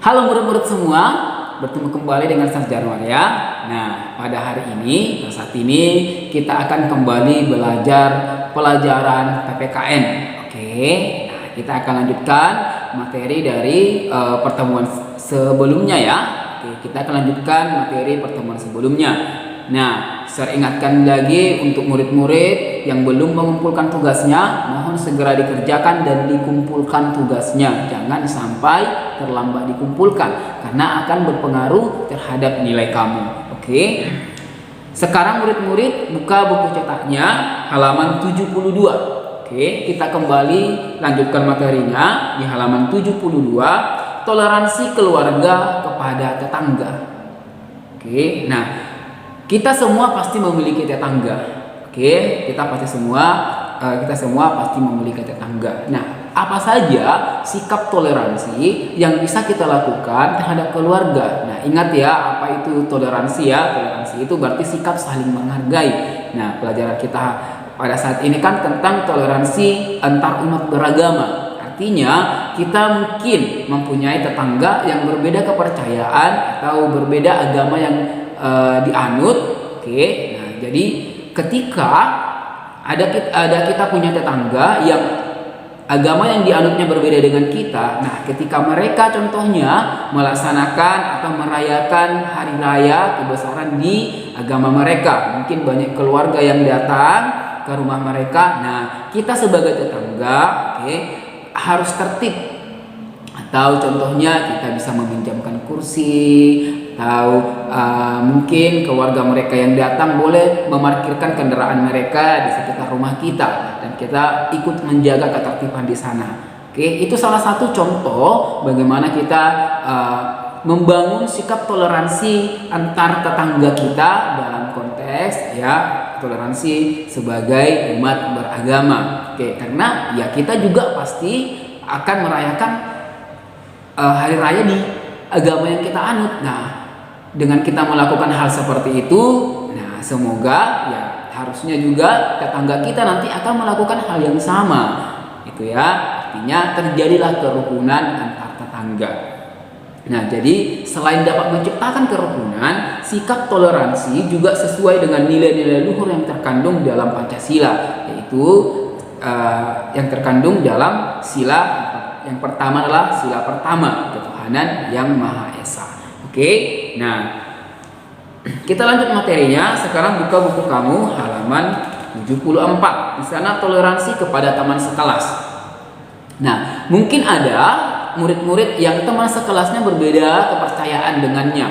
Halo murid-murid semua, bertemu kembali dengan Ustaz Januar ya. Nah, pada hari ini, saat ini kita akan kembali belajar pelajaran PPKN. Oke, nah kita akan lanjutkan materi dari pertemuan sebelumnya ya. Oke, kita akan lanjutkan materi pertemuan sebelumnya. Nah, saya ingatkan lagi untuk murid-murid yang belum mengumpulkan tugasnya, mohon segera dikerjakan dan dikumpulkan tugasnya. Jangan sampai terlambat dikumpulkan karena akan berpengaruh terhadap nilai kamu. Oke. Sekarang murid-murid buka buku cetaknya halaman 72. Oke, kita kembali lanjutkan materinya di halaman 72, toleransi keluarga kepada tetangga. Oke, nah kita semua pasti memiliki tetangga. Oke, kita semua pasti memiliki tetangga. Nah, apa saja sikap toleransi yang bisa kita lakukan terhadap keluarga? Nah, ingat ya, apa itu toleransi ya? Toleransi itu berarti sikap saling menghargai. Nah, pelajaran kita pada saat ini kan tentang toleransi antar umat beragama. Artinya, kita mungkin mempunyai tetangga yang berbeda kepercayaan atau berbeda agama yang dianut. Oke, nah jadi ketika ada kita punya tetangga yang agama yang dianutnya berbeda dengan kita, nah ketika mereka contohnya melaksanakan atau merayakan hari raya kebesaran di agama mereka, mungkin banyak keluarga yang datang ke rumah mereka. Nah, kita sebagai tetangga, oke, harus tertib. Atau contohnya kita bisa meminjamkan kursi, atau mungkin keluarga mereka yang datang boleh memarkirkan kendaraan mereka di sekitar rumah kita dan kita ikut menjaga ketertiban di sana. Oke, itu salah satu contoh bagaimana kita membangun sikap toleransi antar tetangga kita dalam konteks ya toleransi sebagai umat beragama. Oke, karena ya kita juga pasti akan merayakan hari raya di agama yang kita anut. Nah, dengan kita melakukan hal seperti itu, nah semoga ya harusnya juga tetangga kita nanti akan melakukan hal yang sama. Itu ya, artinya terjadilah kerukunan antar tetangga. Nah, jadi selain dapat menciptakan kerukunan, sikap toleransi juga sesuai dengan nilai-nilai luhur yang terkandung dalam Pancasila, yaitu yang terkandung dalam sila. Yang pertama adalah sila pertama, ketuhanan yang Maha Esa. Oke, nah kita lanjut materinya. Sekarang buka buku kamu halaman 74. Di sana toleransi kepada teman sekelas. Nah, mungkin ada murid-murid yang teman sekelasnya berbeda kepercayaan dengannya.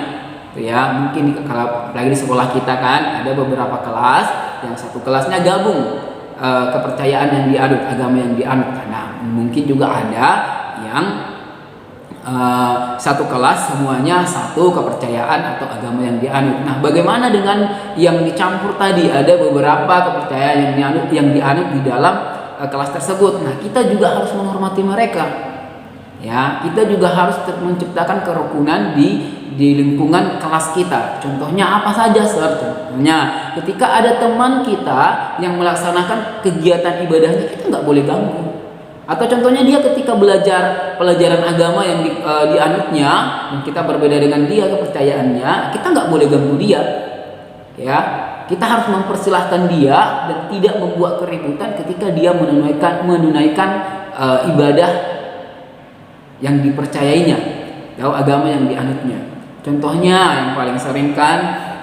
Ya, mungkin kalau lagi di sekolah kita kan ada beberapa kelas yang satu kelasnya gabung kepercayaan yang dianut, agama yang dianut. Nah, mungkin juga ada yang satu kelas semuanya satu kepercayaan atau agama yang dianut. Nah, bagaimana dengan yang dicampur tadi? Ada beberapa kepercayaan yang dianut di dalam kelas tersebut. Nah, kita juga harus menghormati mereka. Ya, kita juga harus menciptakan kerukunan di lingkungan kelas kita. Contohnya apa saja, Sir? Contohnya ketika ada teman kita yang melaksanakan kegiatan ibadahnya, kita nggak boleh ganggu. Atau contohnya dia ketika belajar pelajaran agama yang dianutnya, dan kita berbeda dengan dia kepercayaannya, kita nggak boleh ganggu dia. Ya, kita harus mempersilahkan dia dan tidak membuat keributan ketika dia menunaikan ibadah yang dipercayainya atau agama yang dianutnya. Contohnya yang paling sering kan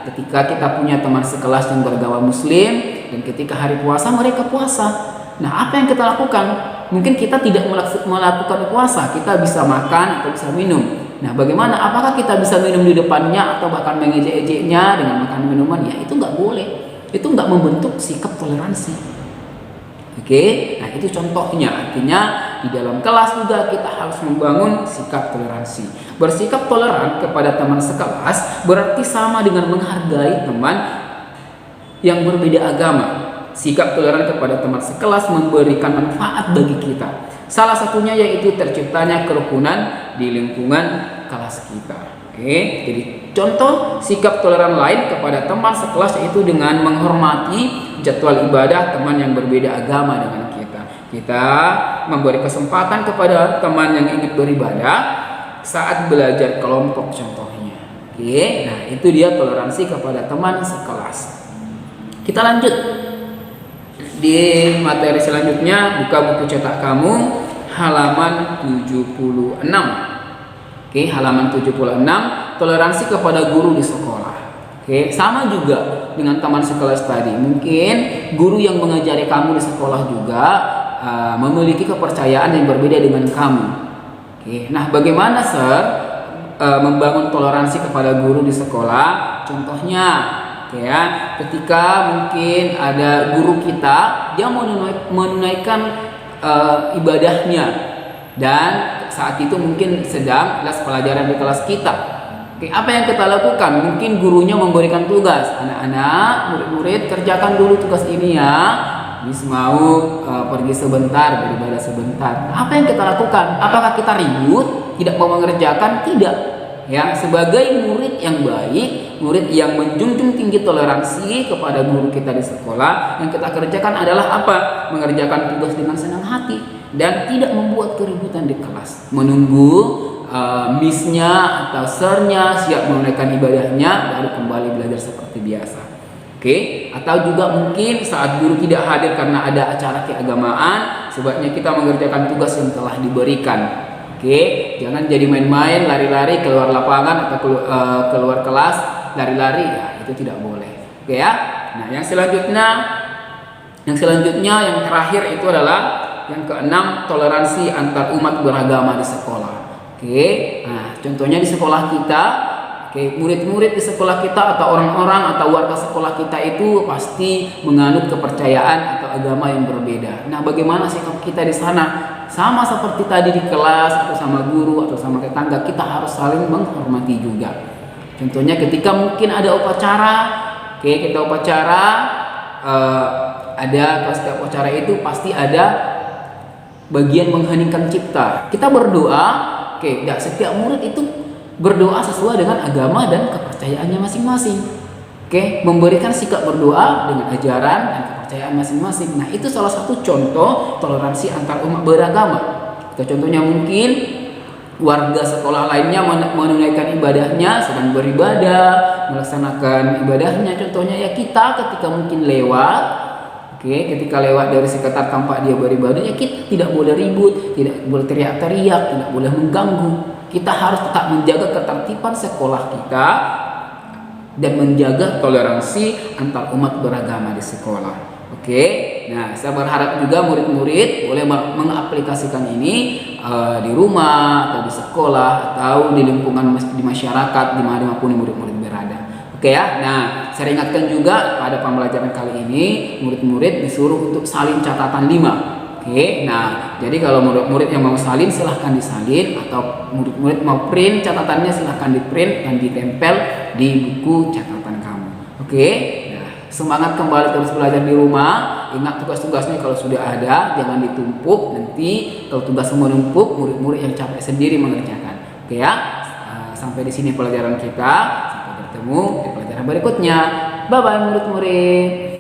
ketika kita punya teman sekelas yang beragama Muslim dan ketika hari puasa mereka puasa. Nah, apa yang kita lakukan? Mungkin kita tidak melakukan puasa, kita bisa makan atau bisa minum. Nah, bagaimana? Apakah kita bisa minum di depannya atau bahkan mengejek-ejeknya dengan makan minuman? Ya, itu nggak boleh. Itu nggak membentuk sikap toleransi. Oke, nah itu contohnya. Artinya di dalam kelas juga kita harus membangun sikap toleransi. Bersikap toleran kepada teman sekelas berarti sama dengan menghargai teman yang berbeda agama. Sikap toleran kepada teman sekelas memberikan manfaat bagi kita. Salah satunya yaitu terciptanya kerukunan di lingkungan kelas kita. Oke, jadi contoh sikap toleran lain kepada teman sekelas yaitu dengan menghormati jadwal ibadah teman yang berbeda agama dengan kita. Kita memberi kesempatan kepada teman yang ingin beribadah saat belajar kelompok contohnya. Oke, nah itu dia toleransi kepada teman sekelas. Kita lanjut di materi selanjutnya, buka buku cetak kamu halaman 76. Oke, halaman 76, toleransi kepada guru di sekolah. Oke, sama juga dengan teman sekelas tadi. Mungkin guru yang mengajari kamu di sekolah juga memiliki kepercayaan yang berbeda dengan kamu. Oke, nah bagaimana membangun toleransi kepada guru di sekolah? Contohnya, oke ya, ketika mungkin ada guru kita, dia menunaikan ibadahnya, dan saat itu mungkin sedang kelas pelajaran di kelas kita. Oke, apa yang kita lakukan? Mungkin gurunya memberikan tugas, anak-anak, murid-murid, kerjakan dulu tugas ini ya. Miss mau pergi sebentar, beribadah sebentar. Apa yang kita lakukan? Apakah kita ribut, tidak mau mengerjakan? Tidak. Ya, sebagai murid yang baik, murid yang menjunjung tinggi toleransi kepada guru kita di sekolah, yang kita kerjakan adalah apa? Mengerjakan tugas dengan senang hati dan tidak membuat keributan di kelas. Menunggu missnya atau sernya siap menunaikan ibadahnya, baru kembali belajar seperti biasa. Oke, atau juga mungkin saat guru tidak hadir karena ada acara keagamaan, sebaiknya kita mengerjakan tugas yang telah diberikan. Oke, jangan jadi main-main, lari-lari keluar lapangan atau keluar kelas, lari-lari, ya itu tidak boleh. Oke ya. Nah, yang selanjutnya yang terakhir itu adalah yang keenam, toleransi antar umat beragama di sekolah. Oke, nah contohnya di sekolah kita. Oke, murid-murid di sekolah kita atau orang-orang atau warga sekolah kita itu pasti menganut kepercayaan atau agama yang berbeda. Nah, bagaimana sikap kita di sana? Sama seperti tadi di kelas atau sama guru atau sama tetangga, kita harus saling menghormati juga. Contohnya ketika mungkin ada upacara, oke, kita upacara, ada setiap upacara itu pasti ada bagian mengheningkan cipta. Kita berdoa, oke, setiap murid itu berdoa sesuai dengan agama dan kepercayaannya masing-masing. Oke, memberikan sikap berdoa dengan ajaran dan kepercayaan masing-masing. Nah, itu salah satu contoh toleransi antar umat beragama. Contohnya mungkin warga sekolah lainnya menunaikan ibadahnya, sedang beribadah, melaksanakan ibadahnya. Contohnya ya kita ketika mungkin lewat, ketika lewat dari sekitar tempat dia beribadah, ya kita tidak boleh ribut, tidak boleh teriak-teriak, tidak boleh mengganggu. Kita harus tetap menjaga ketertiban sekolah kita dan menjaga toleransi antar umat beragama di sekolah. Oke, nah saya berharap juga murid-murid boleh mengaplikasikan ini di rumah atau di sekolah atau di lingkungan di masyarakat dimanapun murid-murid berada. Oke ya, nah saya ingatkan juga pada pembelajaran kali ini murid-murid disuruh untuk salin catatan 5. Oke, nah jadi kalau murid-murid yang mau salin silahkan disalin, atau murid-murid mau print catatannya silahkan di print dan ditempel di buku catatan kamu. Oke, nah semangat kembali terus belajar di rumah. Ingat tugas-tugasnya kalau sudah ada, jangan ditumpuk. Nanti kalau tugas menumpuk, murid-murid yang capek sendiri mengerjakan. Oke ya, sampai di sini pelajaran kita. Sampai bertemu di pelajaran berikutnya. Bye bye murid-murid.